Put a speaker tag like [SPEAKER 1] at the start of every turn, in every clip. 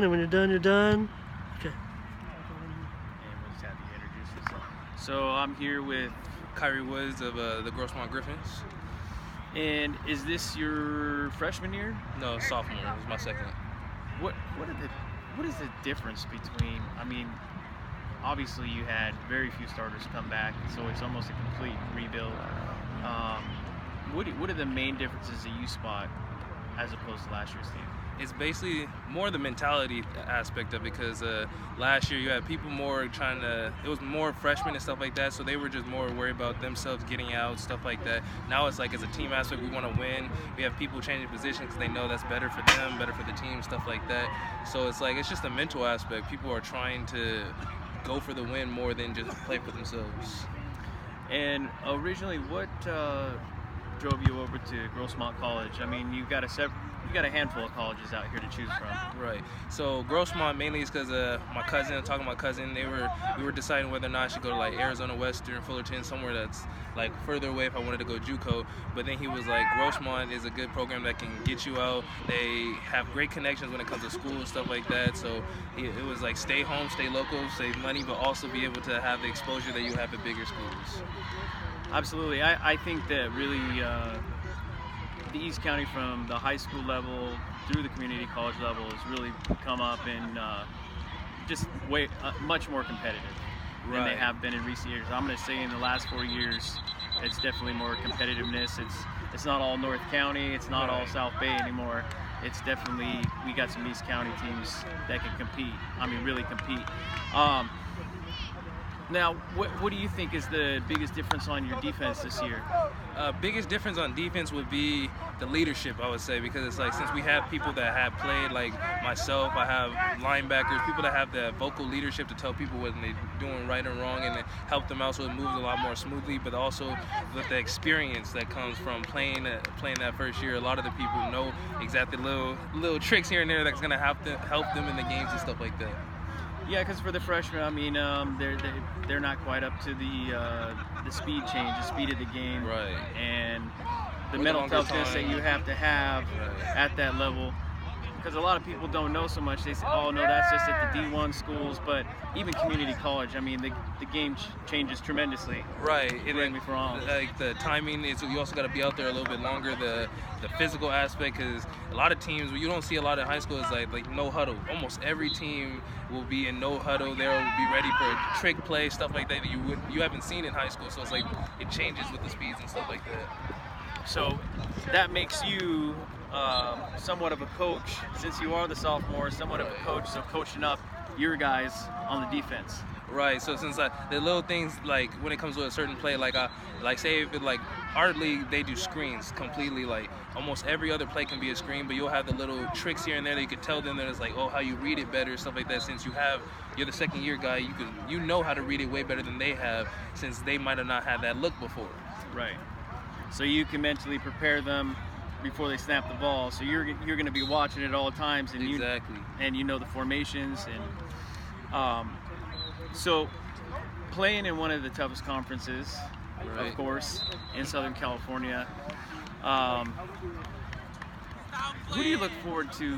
[SPEAKER 1] And when you're done, you're done. Okay.
[SPEAKER 2] And we'll just have you introduce yourself. So I'm here with
[SPEAKER 3] Kyree Woods of the Grossmont Griffins.
[SPEAKER 2] and is this your freshman year?
[SPEAKER 3] No, sophomore. It was my second.
[SPEAKER 2] What is the difference between? I mean, obviously you had very few starters come back, so it's almost a complete rebuild. What are the main differences that you spot as opposed to last year's team?
[SPEAKER 3] It's basically more the mentality aspect of it, because last year you had people more trying to, it was more freshmen and stuff like that, so they were just more worried about themselves getting out, stuff like that. Now it's like, as a team aspect, we want to win. We have people changing positions because they know that's better for them, better for the team, stuff like that. So it's like, it's just a mental aspect. People are trying to go for the win more than just play for themselves.
[SPEAKER 2] And originally, what drove you over to Grossmont College? I mean, you got a handful of colleges out here to choose from.
[SPEAKER 3] Right. So Grossmont mainly is because my cousin, I'm talking to my cousin, we were deciding whether or not I should go to like Arizona Western, Fullerton, somewhere that's like further away if I wanted to go JUCO. But then he was like, Grossmont is a good program that can get you out. They have great connections when it comes to school and stuff like that. So it was like, stay home, stay local, save money, but also be able to have the exposure that you have at bigger schools.
[SPEAKER 2] Absolutely. I think that really the East County, from the high school level through the community college level, has really come up and just much more competitive than they have been in recent years. I'm going to say in the last 4 years, it's definitely more competitiveness. It's not all North County, it's not all South Bay anymore. It's definitely, we got some East County teams that can compete. I mean, really compete. Now, what do you think is the biggest difference on your defense this year?
[SPEAKER 3] Biggest difference on defense would be the leadership, I would say, because it's like, since we have people that have played, like myself, I have linebackers, people that have the vocal leadership to tell people what they're doing right and wrong and help them out so it moves a lot more smoothly, but also with the experience that comes from playing that first year. A lot of the people know exactly little tricks here and there that's going to help them in the games and stuff like that.
[SPEAKER 2] Yeah, because for the freshmen, I mean, they're not quite up to the speed change, the speed of the game,
[SPEAKER 3] right? And
[SPEAKER 2] the mental toughness that you have to have at that level. Because a lot of people don't know so much. They say, "Oh no, that's just at the D1 schools." But even community college, I mean, the game changes tremendously.
[SPEAKER 3] Right.
[SPEAKER 2] Correct me if I'm wrong.
[SPEAKER 3] Like, the timing is, you also got to be out there a little bit longer. The physical aspect, because a lot of teams, you don't see a lot in high school, is like no huddle. Almost every team will be in no huddle. They'll be ready for a trick play, stuff like that you haven't seen in high school. So it's like, it changes with the speeds and stuff like that.
[SPEAKER 2] So that makes you somewhat of a coach, since you are the sophomore, somewhat of a coach, so coaching up your guys on the defense.
[SPEAKER 3] Right, so since the little things, like when it comes to a certain play, like say if it, like our league, they do screens completely, like almost every other play can be a screen, but you'll have the little tricks here and there that you could tell them that it's like, oh, how you read it better, stuff like that. Since you're the second year guy, you know how to read it way better than they have, since they might have not had that look before.
[SPEAKER 2] Right. So you can mentally prepare them before they snap the ball, so you're going to be watching it all times, and you know the formations, and so playing in one of the toughest conferences, of course, in Southern California. Who do you look forward to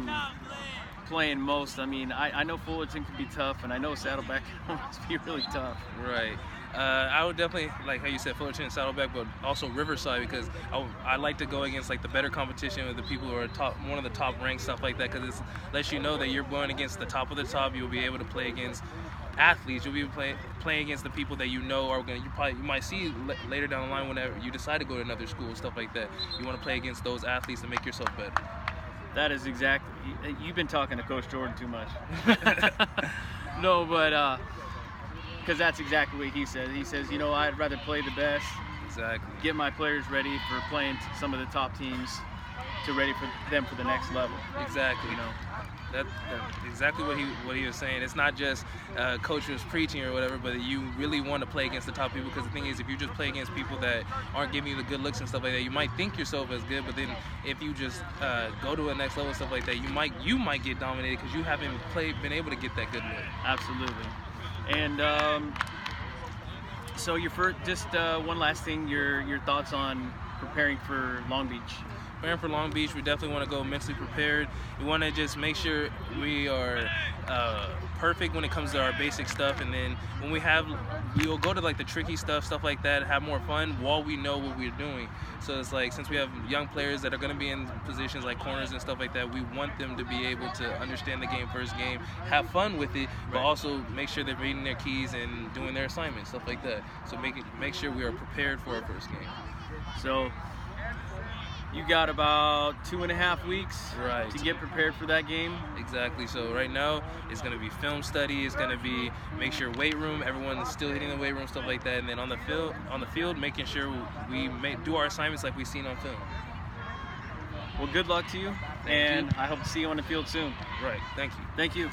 [SPEAKER 2] playing most? I mean, I know Fullerton can be tough, and I know Saddleback can always be really tough.
[SPEAKER 3] Right. I would definitely, like how you said, Fullerton and Saddleback, but also Riverside, because I like to go against like the better competition with the people who are one of the top ranked, stuff like that, because it lets you know that you're going against the top of the top. You'll be able to play against athletes. You'll be playing against the people that you know are going to, you might see later down the line whenever you decide to go to another school, stuff like that. You want to play against those athletes to make yourself better.
[SPEAKER 2] That is exactly, you've been talking to Coach Jordan too much. No, but because that's exactly what he says. He says, you know, I'd rather play the best.
[SPEAKER 3] Exactly.
[SPEAKER 2] Get my players ready for playing some of the top teams, to ready for them for the next level.
[SPEAKER 3] Exactly. You know, that's exactly what he was saying. It's not just coach was preaching or whatever, but you really want to play against the top people, because the thing is, if you just play against people that aren't giving you the good looks and stuff like that, you might think yourself as good, but then if you just go to a next level and stuff like that, you might get dominated because you haven't been able to get that good look.
[SPEAKER 2] Absolutely. And so your first, just one last thing, your thoughts on preparing for Long Beach.
[SPEAKER 3] preparing for Long Beach, we definitely want to go mentally prepared. We want to just make sure we are perfect when it comes to our basic stuff, and then when we'll go to like the tricky stuff like that, have more fun while we know what we're doing. So it's like, since we have young players that are going to be in positions like corners and stuff like that, we want them to be able to understand the game first game, have fun with it, but also make sure they're reading their keys and doing their assignments, stuff like that. So make sure we are prepared for our first game.
[SPEAKER 2] So you got about 2.5 weeks
[SPEAKER 3] Right.
[SPEAKER 2] to get prepared for that game.
[SPEAKER 3] Exactly. So right now it's going to be film study. It's going to be make sure weight room, everyone is still hitting the weight room, stuff like that. And then on the field, making sure we do our assignments like we've seen on film.
[SPEAKER 2] Well, good luck to you, and I hope to see you on the field soon.
[SPEAKER 3] Right. Thank you.
[SPEAKER 2] Thank you.